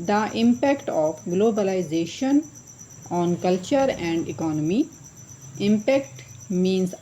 The impact of globalization on culture and economy. Impact means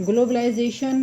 globalization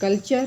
culture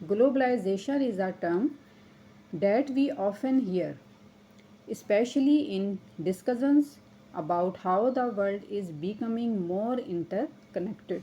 Globalization is a term that we often hear, especially in discussions about how the world is becoming more interconnected.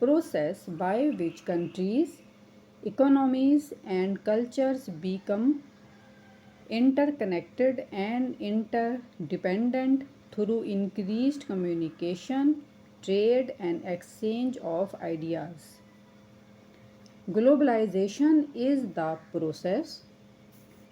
process by which countries, economies and cultures become interconnected and interdependent through increased communication, trade and exchange of ideas. Globalization is the process,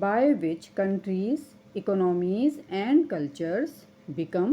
by which countries, economies and cultures become,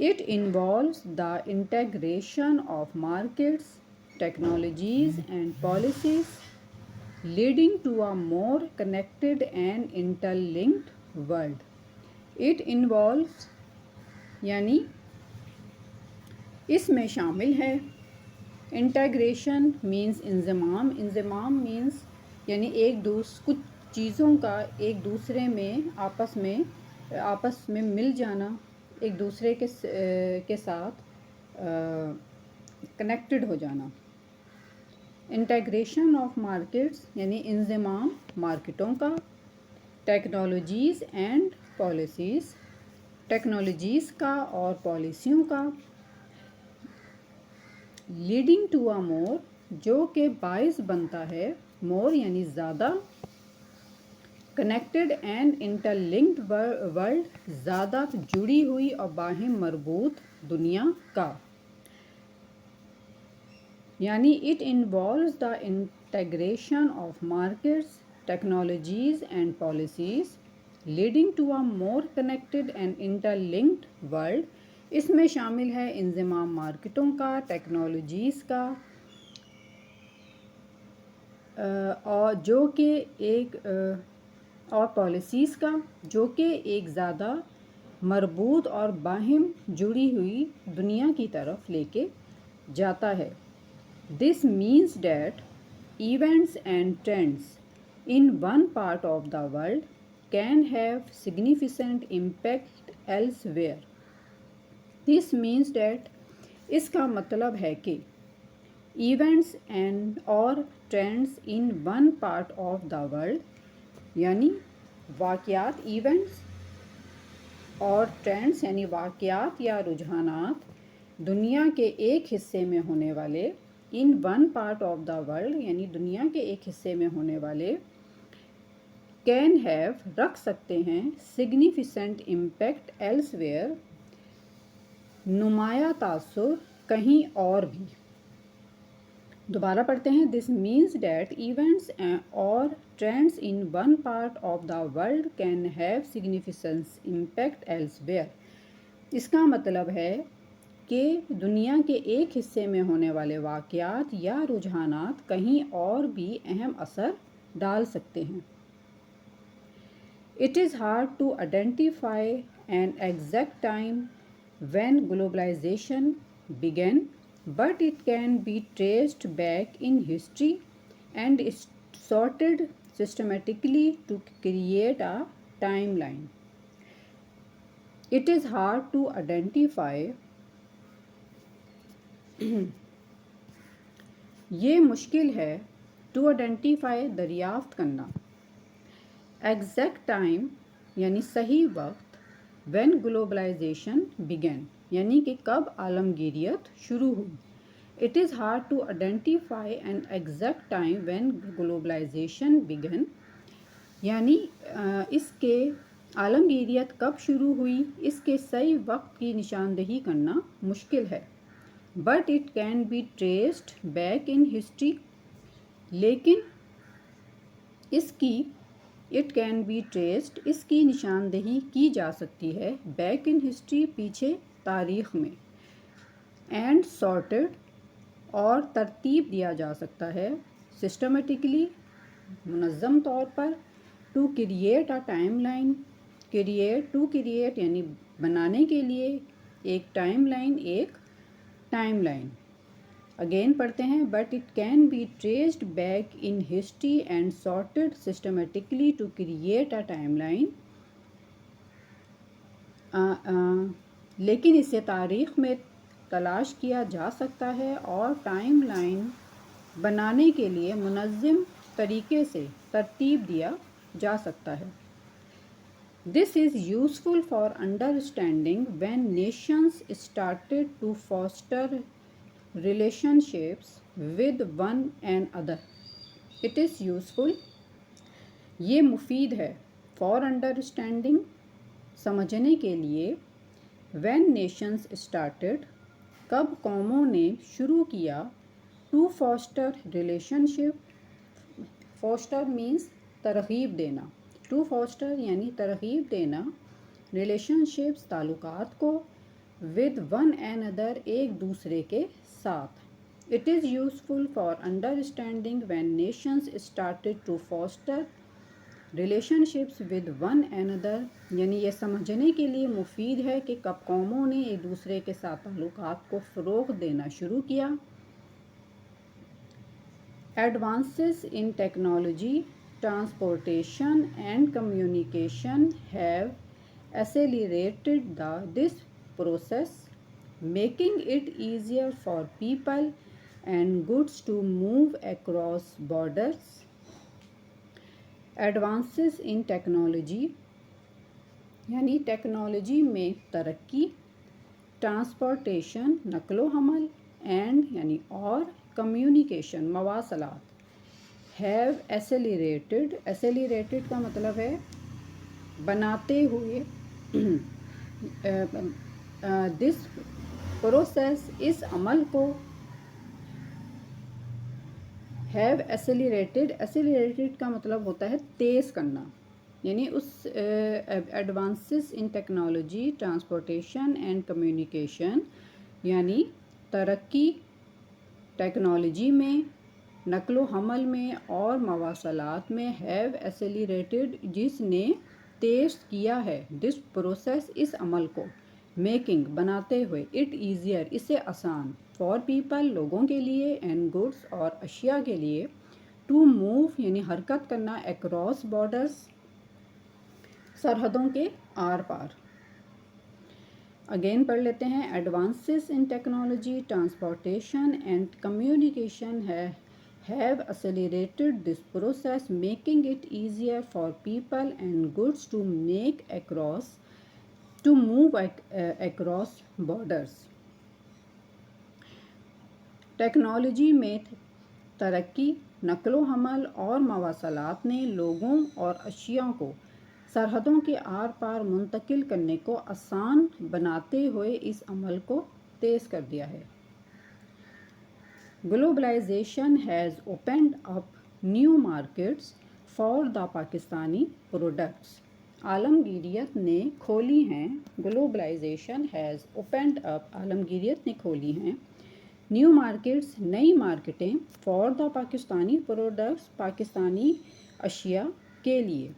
It involves the integration of markets, technologies and policies leading to a more connected and interlinked world. It involves یعنی اس میں شامل ہے integration means انضمام means یعنی کچھ چیزوں کا ایک دوسرے میں آپس میں مل جانا، ایک دوسرے کے ساتھ کنیکٹڈ ہو جانا. انٹیگریشن آف مارکیٹس یعنی انضمام مارکیٹوں کا. ٹیکنالوجیز اینڈ پالیسیز ٹیکنالوجیز کا اور پالیسیوں کا. لیڈنگ ٹو اے مور جو کہ باعث بنتا ہے مور یعنی زیادہ کنیکٹڈ اینڈ انٹرلنکڈ ورلڈ زیادہ جڑی ہوئی اور باہم مربوط دنیا کا. یعنی it involves the integration of markets technologies and policies leading to a more connected and interlinked world. اس میں شامل ہے انضمام مارکیٹوں کا، ٹیکنالوجیز کا اور جو کہ ایک اور پالیسیز کا جو کہ ایک زیادہ مربوط اور باہم جڑی ہوئی دنیا کی طرف لے کے جاتا ہے. This means that events and trends in one part of the world can have significant impact elsewhere. This means that اس کا مطلب ہے کہ ایونٹس اینڈ اور trends in one part of the world یعنی واقعات، ایونٹس اور trends یعنی واقعات یا رجحانات دنیا کے ایک حصے میں ہونے والے، ان one part of the world یعنی دنیا کے ایک حصے میں ہونے والے کین ہیو رکھ سکتے ہیں سگنیفیکنٹ امپیکٹ ایلس ویئر نمایاں تاثر کہیں اور بھی. دوبارہ پڑھتے ہیں. دس مینس دیٹ ایونٹس اور trends in one part of the world can have significant impact elsewhere. اس کا مطلب ہے کہ دنیا کے ایک حصے میں ہونے والے واقعات یا رجحانات کہیں اور بھی اہم اثر ڈال سکتے ہیں. It is hard to identify an exact time when globalization began, but it can be traced back in history and is sorted systematically to create a timeline. It is hard to identify یہ مشکل ہے to identify دریافت کرنا. Exact time یعنی صحیح وقت. When globalization began یعنی کہ کب عالمگیریت شروع ہوئی. It is hard to identify an exact time when globalization began یعنی اس کے عالمگیریت کب شروع ہوئی اس کے صحیح وقت کی نشاندہی کرنا مشکل ہے. But it can be traced back in history لیکن اٹ کین بی ٹریسڈ اس کی نشاندہی کی جا سکتی ہے بیک ان ہسٹری پیچھے تاریخ میں. اینڈ سارٹڈ اور ترتیب دیا جا سکتا ہے سسٹمیٹکلی منظم طور پر. To create a timeline to create یعنی بنانے کے لیے ایک ٹائم لائن. اگین پڑھتے ہیں. But it can be traced back in history and sorted systematically to create a timeline. لیکن اسے تاریخ میں تلاش کیا جا سکتا ہے اور ٹائم لائن بنانے کے لیے منظم طریقے سے ترتیب دیا جا سکتا ہے. This is useful for understanding when nations started to foster relationships with one another. It is useful یہ مفید ہے for understanding سمجھنے کے لیے when nations started کب قوموں نے شروع کیا to foster relationship foster means ترغیب دینا. ٹو فاسٹر یعنی ترغیب دینا ریلیشن شپس تعلقات کو ود ون اینڈ ادر ایک دوسرے کے ساتھ. It is useful for understanding when nations started to foster relationships with one another. یعنی یہ سمجھنے کے لیے مفید ہے کہ کب قوموں نے ایک دوسرے کے ساتھ تعلقات کو فروغ دینا شروع کیا. Advances in technology, transportation and communication have accelerated this process, making it easier for people and goods to move across borders. Advances in technology یعنی ٹیکنالوجی میں ترقی، ٹرانسپورٹیشن نقل و حمل، اینڈ یعنی اور کمیونیکیشن مواصلات، ہیو ایسیلیریٹڈ، ایسیلیریٹڈ کا مطلب ہے بناتے ہوئے، دس پروسیس اس عمل کو، ہیو ایسیلیریٹڈ، ایسیلیریٹڈ کا مطلب ہوتا ہے تیز کرنا، یعنی اس advances in technology, transportation and communication یعنی ترقی ٹیکنالوجی میں، نقل و حمل میں اور مواصلات میں، ہیو ایسیلیریٹڈ جس نے تیز کیا ہے، دس پروسیس اس عمل کو، میکنگ بناتے ہوئے، اٹ ایزیئر اسے آسان، فار پیپل لوگوں کے لیے، اینڈ گڈس اور اشیاء کے لیے، ٹو موو یعنی حرکت کرنا، اکراس بارڈرس سرحدوں کے آر پار. اگین پڑھ لیتے ہیں. Advances in technology, transportation and communication have accelerated this process, making it easier for people and goods to move across borders. Technology میں ترقی، نقل و حمل اور مواصلات نے لوگوں اور اشیاء کو سرحدوں کے آر پار منتقل کرنے کو آسان بناتے ہوئے اس عمل کو تیز کر دیا ہے. Globalization has opened up new markets for the Pakistani products. عالمگیریت نے کھولی ہیں، گلوبلائزیشن ہیز اوپنڈ اپ عالمگیریت نے کھولی ہیں، نیو مارکیٹس نئی مارکیٹیں، for the Pakistani products Pakistani اشیاء کے لیے.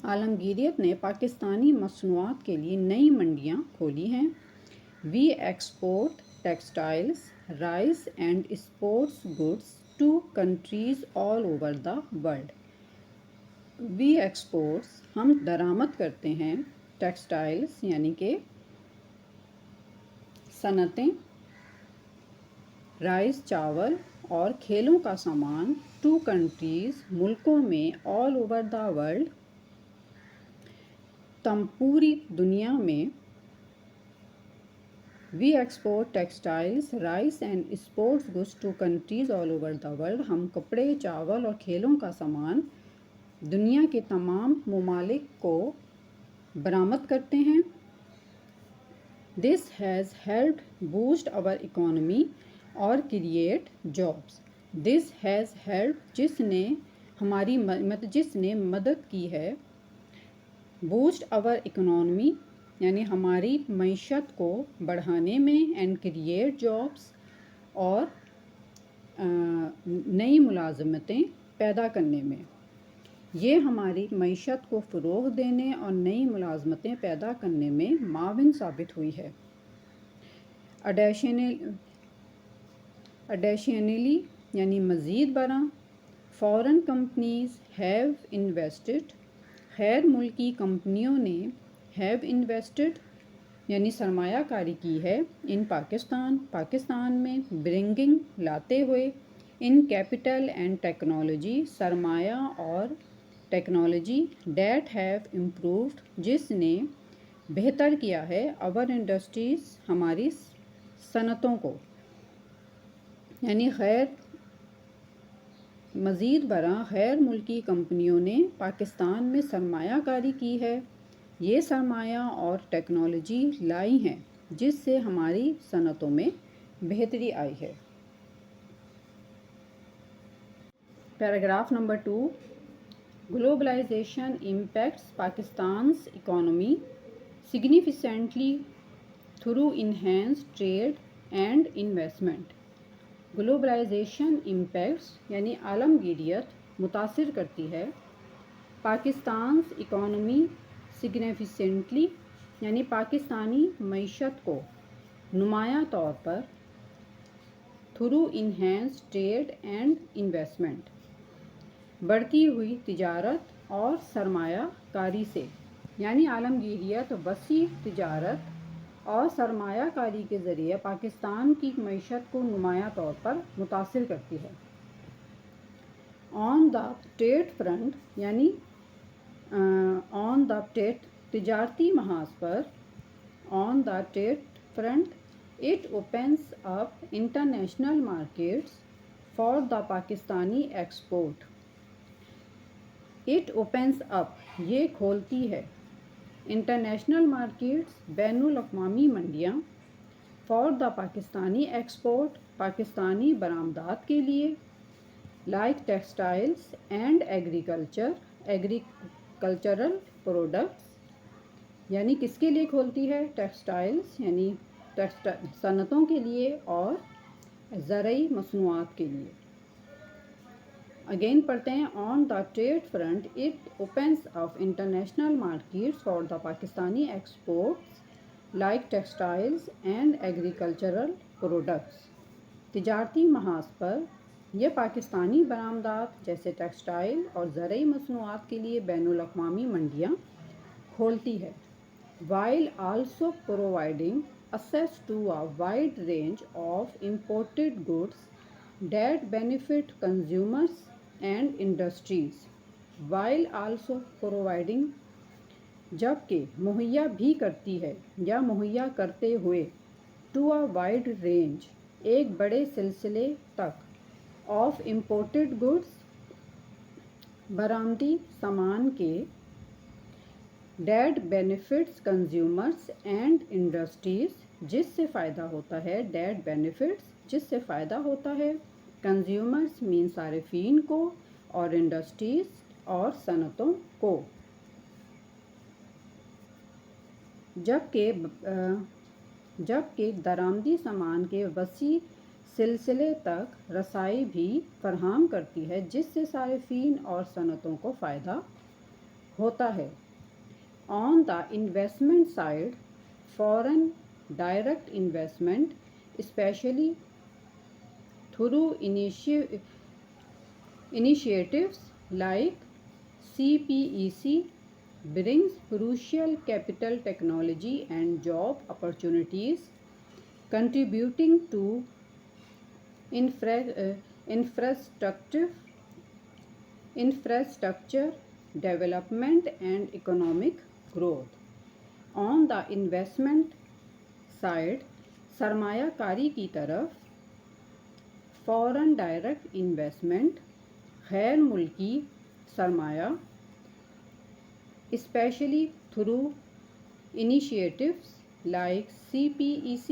عالمگیریت نے پاکستانی مصنوعات کے لیے نئی منڈیاں کھولی ہیں. We export textiles, rice and sports goods to countries all over the world. We exports ہم درآمد کرتے ہیں، ٹیکسٹائلز یعنی کہ صنعتیں، رائس چاول اور کھیلوں کا سامان، ٹو کنٹریز ملکوں میں، آل اوور دا ورلڈ پوری دنیا میں. We export textiles, rice and sports goods to countries all over the world. ہم کپڑے، چاول اور کھیلوں کا سامان دنیا کے تمام ممالک کو برآمد کرتے ہیں. This has helped boost our economy اور create jobs. This has help جس نے ہماری جس نے مدد کی ہے، بوسٹ آور اکنامی یعنی ہماری معیشت کو بڑھانے میں، اینڈ کریٹ جابس اور نئی ملازمتیں پیدا کرنے میں. یہ ہماری معیشت کو فروغ دینے اور نئی ملازمتیں پیدا کرنے میں معاون ثابت ہوئی ہے. ایڈیشنلی یعنی مزید برآں، فارن کمپنیز ہیو انویسٹڈ، غیر ملکی کمپنیوں نے، ہیو انویسٹڈ یعنی سرمایہ کاری کی ہے، ان پاکستان پاکستان میں، برنگنگ لاتے ہوئے، ان کیپٹل اینڈ ٹیکنالوجی سرمایہ اور ٹیکنالوجی، دیٹ ہیو امپرووڈ جس نے بہتر کیا ہے، آور انڈسٹریز ہماری صنعتوں کو. یعنی مزید برآں غیر ملکی کمپنیوں نے پاکستان میں سرمایہ کاری کی ہے، یہ سرمایہ اور ٹیکنالوجی لائی ہیں جس سے ہماری صنعتوں میں بہتری آئی ہے. Paragraph number 2. Globalisation impacts Pakistan's economy significantly through enhanced trade and investment. Globalisation impacts یعنی عالمگیریت متاثر کرتی ہے پاکستان's اکانومی سگنیفیسنٹلی یعنی پاکستانی معیشت کو نمایاں طور پر through enhance trade and investment بڑھتی ہوئی تجارت اور سرمایہ کاری سے، یعنی عالمگیریت وسیع تجارت اور سرمایہ کاری کے ذریعے پاکستان کی معیشت کو نمایاں طور پر متاثر کرتی ہے۔ آن دا ٹریڈ فرنٹ یعنی آن دا تجارتی محاذ پر، on the trade front it opens up international markets for the Pakistani export. It opens up یہ کھولتی ہے انٹرنیشنل مارکیٹس بین الاقوامی منڈیاں for the Pakistani export Pakistani برآمدات کے لیے، like textiles and agricultural products یعنی کس کے لیے کھولتی ہے؟ ٹیکسٹائلز یعنی صنعتوں کے لیے اور زرعی مصنوعات کے لیے۔ اگین پڑھتے ہیں، on the trade front it opens up international markets for the Pakistani exports like textiles and agricultural products. تجارتی محاذ پر یہ پاکستانی برآمدات جیسے ٹیکسٹائل اور زرعی مصنوعات کے لیے بین الاقوامی منڈیاں کھولتی ہے، while also providing access to a wide range of imported goods that benefit consumers and industries. While also providing جبکہ مہیا بھی کرتی ہے یا مہیا کرتے ہوئے to a wide range ایک بڑے سلسلے تک of imported goods برآمدی سامان کے that benefits consumers and industries جس سے فائدہ ہوتا ہے that benefits جس سے فائدہ ہوتا ہے consumers mean صارفین کو اور industries اور صنعتوں کو، جبکہ درآمدی سامان کے وسیع سلسلے تک رسائی بھی فراہم کرتی ہے جس سے صارفین اور صنعتوں کو فائدہ ہوتا ہے۔ On the investment side, foreign direct investment, especially through initiatives like CPEC, brings crucial capital, technology and job opportunities, contributing to infrastructure development and economic growth. On the investment side سرمایہ کاری کی طرف فورن ڈائریکٹ انویسٹمنٹ غیر ملکی سرمایہ specially through initiatives like CPEC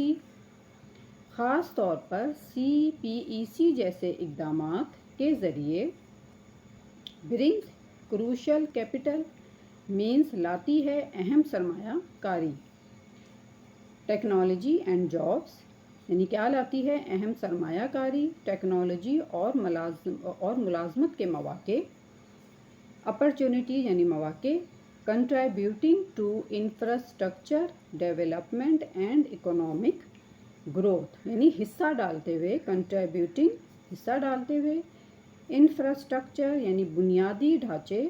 خاص طور پر CPEC جیسے اقدامات کے ذریعے برنگز کروشل کیپٹل مینس لاتی ہے اہم سرمایہ کاری، ٹیکنالوجی اینڈ جابس یعنی کیا لاتی ہے؟ اہم سرمایہ کاری، ٹیکنالوجی اور ملازمت کے مواقع، اپرچونٹی یعنی مواقع، contributing to infrastructure development and economic growth یعنی حصہ ڈالتے ہوئے، کنٹریبیوٹنگ حصہ ڈالتے ہوئے، انفراسٹرکچر یعنی بنیادی ڈھانچے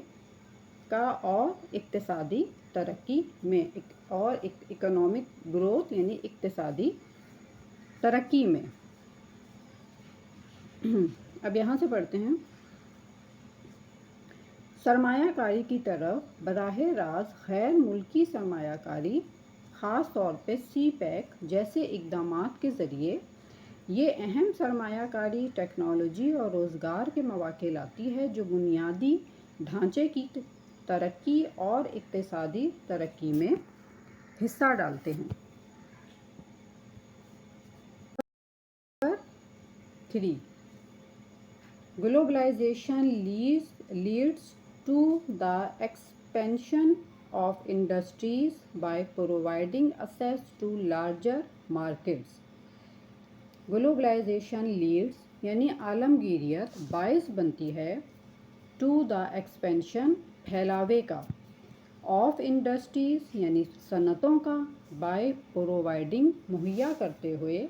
کا اور اقتصادی ترقی میں، اور اکنامک گروتھ یعنی اقتصادی ترقی میں۔ اب یہاں سے پڑھتے ہیں، سرمایہ کاری کی طرف براہ راست غیر ملکی سرمایہ کاری خاص طور پہ CPEC جیسے اقدامات کے ذریعے یہ اہم سرمایہ کاری، ٹیکنالوجی اور روزگار کے مواقع لاتی ہے جو بنیادی ڈھانچے کی ترقی اور اقتصادی ترقی میں حصہ ڈالتے ہیں۔ 3. Globalization leads to the expansion of industries by providing access to larger markets. Globalization leads یعنی عالمگیریت باعث بنتی ہے ٹو دا ایکسپینشن پھیلاوے کا، آف انڈسٹریز یعنی صنعتوں کا، بائی پرووائڈنگ مہیا کرتے ہوئے،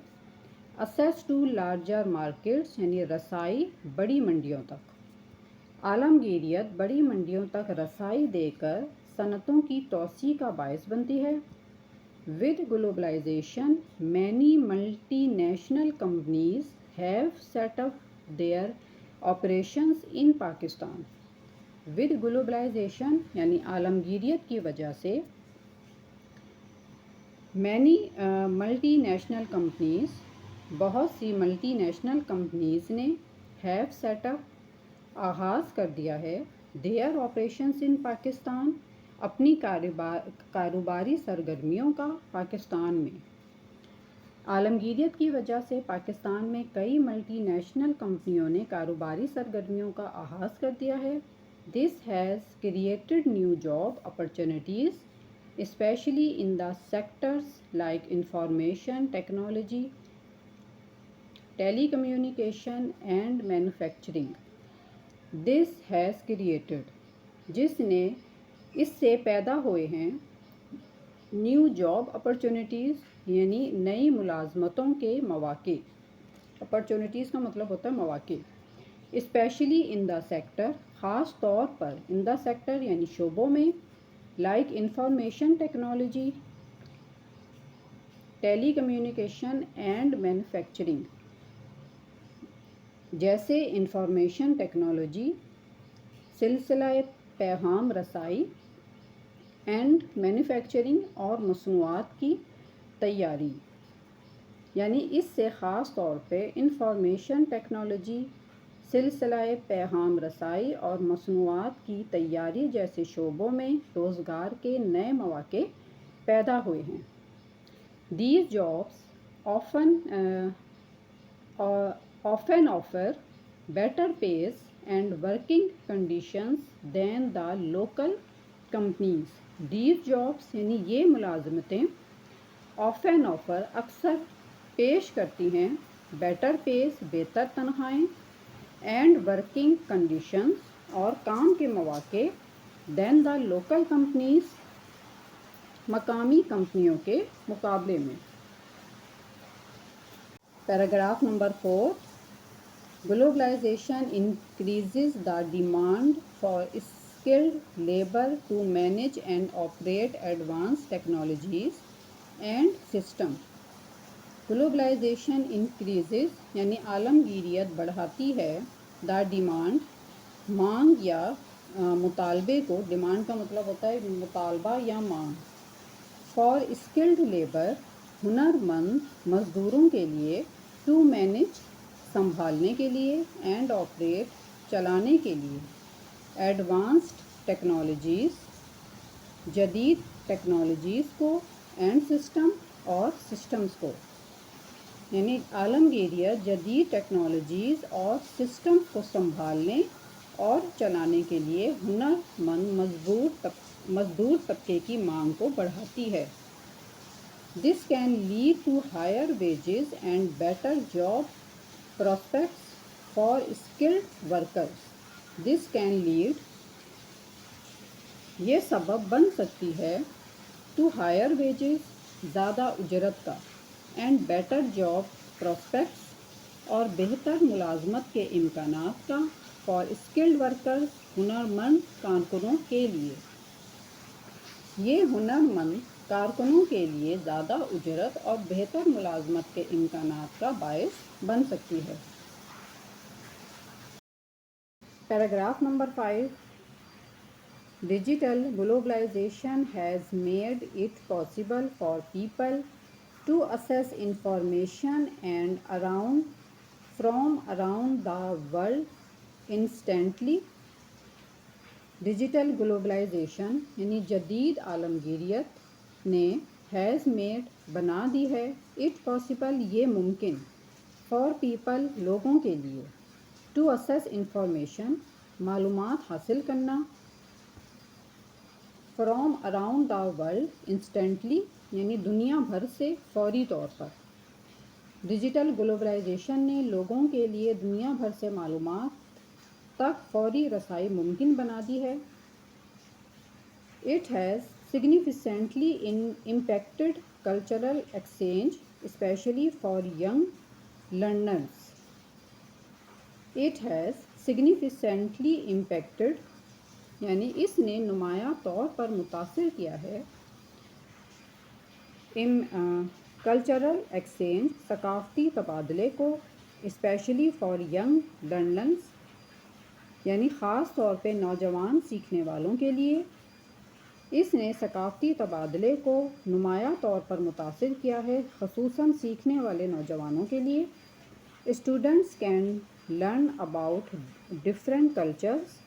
اسیس ٹو لارجر مارکیٹس یعنی رسائی بڑی منڈیوں تک۔ عالمگیریت بڑی منڈیوں تک رسائی دے کر صنعتوں کی توسیع کا باعث بنتی ہے۔ With globalisation many multinational companies have set up their operations in Pakistan. With globalisation یعنی عالمگیریت کی وجہ سے مینی ملٹی نیشنل کمپنیز، بہت سی ملٹی نیشنل کمپنیز نے، ہیو سیٹ اپ آغاز کر دیا ہے، دیئر آپریشنز ان پاکستان اپنی کاروباری سرگرمیوں کا پاکستان میں۔ عالمگیریت کی وجہ سے پاکستان میں کئی ملٹی نیشنل کمپنیوں نے کاروباری سرگرمیوں کا آغاز کر دیا ہے۔ This has created new job opportunities specially in the sectors like information technology, telecommunication and manufacturing. This has created جس نے، اس سے پیدا ہوئے ہیں، نیو جاب اپرچونیٹیز یعنی نئی ملازمتوں کے مواقع۔ اپرچونیٹیز کا مطلب ہوتا ہے مواقع۔ اسپیشلی ان دا سیکٹر، خاص طور پر ان دا سیکٹر یعنی شعبوں میں، like information technology, telecommunication and manufacturing, جیسے انفارمیشن ٹیکنالوجی، سلسلہ پیغام رسائی، اینڈ مینوفیکچرنگ اور مصنوعات کی تیاری۔ یعنی اس سے خاص طور پہ انفارمیشن ٹیکنالوجی، سلسلہ پیغام رسائی اور مصنوعات کی تیاری جیسے شعبوں میں روزگار کے نئے مواقع پیدا ہوئے ہیں۔ These jobs often offer better pays and working conditions than the local companies. These jobs یعنی یہ ملازمتیں often offer اکثر پیش کرتی ہیں better pays بہتر تنخواہیں and working conditions اور کام کے مواقع than the local companies مقامی کمپنیوں کے مقابلے میں۔ Paragraph number 4، globalisation increases the demand for skilled labour to manage and operate advance technologies and system. Globalisation increases یعنی عالمگیریت بڑھاتی ہے، دا ڈیمانڈ مانگ یا مطالبے کو، ڈیمانڈ کا مطلب ہوتا ہے مطالبہ یا مانگ، فار اسکلڈ لیبر ہنرمند مزدوروں کے لیے، ٹو مینیج سنبھالنے کے لیے، اینڈ آپریٹ چلانے کے لیے، ایڈوانسڈ ٹیکنالوجیز جدید ٹیکنالوجیز کو، اینڈ سسٹم اور سسٹمز کو۔ یعنی عالمگیریت جدید ٹیکنالوجیز اور سسٹمز کو سنبھالنے اور چلانے کے لیے ہنرمند مزدور طبقے کی مانگ کو بڑھاتی ہے۔ This can lead to higher wages and better job prospects for skilled workers. This can lead یہ سبب بن سکتی ہے to higher wages زیادہ اجرت کا، and better job prospects اور بہتر ملازمت کے امکانات کا، for skilled workers ہنرمند کارکنوں کے لیے۔ یہ ہنرمند کارکنوں کے لیے زیادہ اجرت اور بہتر ملازمت کے امکانات کا باعث بن سکتی ہے۔ Paragraph number 5، digital globalisation has made it possible for people to access information from around the world instantly. Digital globalisation یعنی جدید عالمگیریت نے، ہیز میڈ بنا دی ہے، اٹ پاسبل یہ ممکن، فار پیپل لوگوں کے لیے، ٹو اسیس انفارمیشن معلومات حاصل کرنا، from around the world instantly یعنی دنیا بھر سے فوری طور پر، ڈیجیٹل گلوبلائزیشن نے لوگوں کے لیے دنیا بھر سے معلومات تک فوری رسائی ممکن بنا دی ہے۔ It has significantly impacted cultural exchange, especially for young learners. It has significantly impacted یعنی اس نے نمایاں طور پر متاثر کیا ہے کلچرل ایکسچینج ثقافتی تبادلے کو، اسپیشلی فار ینگ لرنرز یعنی خاص طور پہ نوجوان سیکھنے والوں کے لیے۔ اس نے ثقافتی تبادلے کو نمایاں طور پر متاثر کیا ہے، خصوصاً سیکھنے والے نوجوانوں کے لیے۔ Students can learn about different cultures,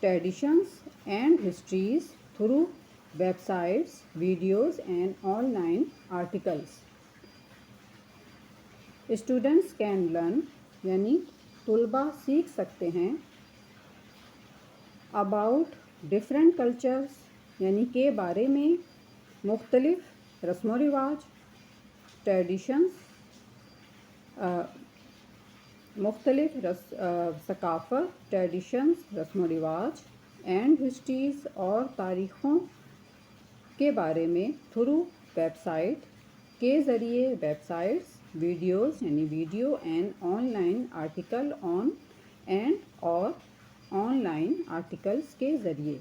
traditions and history's through web sites, videos and on line articles. Students can learn یعنی طلباء سیکھ سکتے ہیں، اباؤٹ ڈفرینٹ کلچرز یعنی کے بارے میں، مختلف رسم و رواج، ٹریڈیشنز مختلف ثقافت، ٹریڈیشنز رسم و رواج، اینڈ ہسٹریز اور تاریخوں کے بارے میں، تھرو ویب سائٹ کے ذریعے، ویب سائٹس، ویڈیوز یعنی video and on line article اور آن لائن آرٹیکلس کے ذریعے،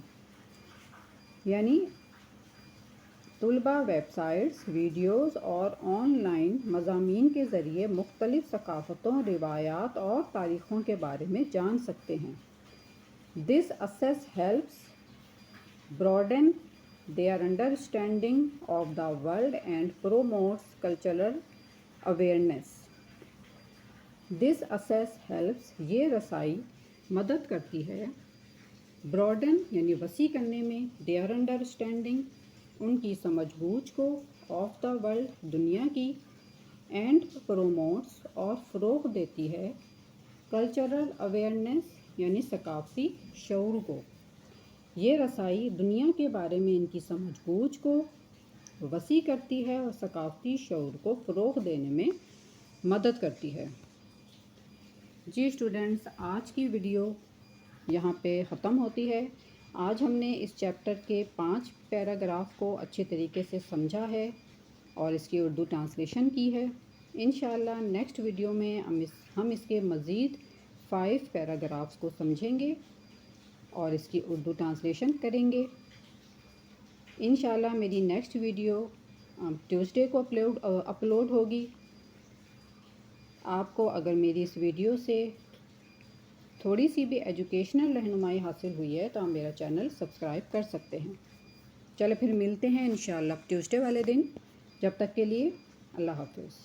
یعنی طلباء ویب سائٹس، ویڈیوز اور آن لائن مضامین کے ذریعے مختلف ثقافتوں، روایات اور تاریخوں کے بارے میں جان سکتے ہیں۔ This access helps broaden their understanding of the world and promotes cultural awareness. This access helps یہ رسائی مدد کرتی ہے broaden یعنی وسیع کرنے میں، their understanding ان کی سمجھ بوجھ کو، of the world دنیا کی، and promotes اور فروغ دیتی ہے cultural awareness یعنی ثقافتی شعور کو۔ یہ رسائی دنیا کے بارے میں ان کی سمجھ بوجھ کو وسیع کرتی ہے اور ثقافتی شعور کو فروغ دینے میں مدد کرتی ہے۔ جی اسٹوڈنٹس، آج کی ویڈیو یہاں پہ ختم ہوتی ہے۔ آج ہم نے اس چیپٹر کے 5 پیراگراف کو اچھے طریقے سے سمجھا ہے اور اس کی اردو ٹرانسلیشن کی ہے۔ انشاءاللہ نیکسٹ ویڈیو میں ہم اس کے مزید 5 پیراگرافس کو سمجھیں گے اور اس کی اردو ٹرانسلیشن کریں گے۔ انشاءاللہ میری نیکسٹ ویڈیو ٹیوزڈے کو اپلوڈ ہوگی۔ آپ کو اگر میری اس ویڈیو سے تھوڑی سی بھی ایجوکیشنل رہنمائی حاصل ہوئی ہے تو آپ میرا چینل سبسکرائب کر سکتے ہیں۔ چلو پھر ملتے ہیں انشاءاللہ ٹیوزڈے والے دن، جب تک کے لیے اللہ حافظ۔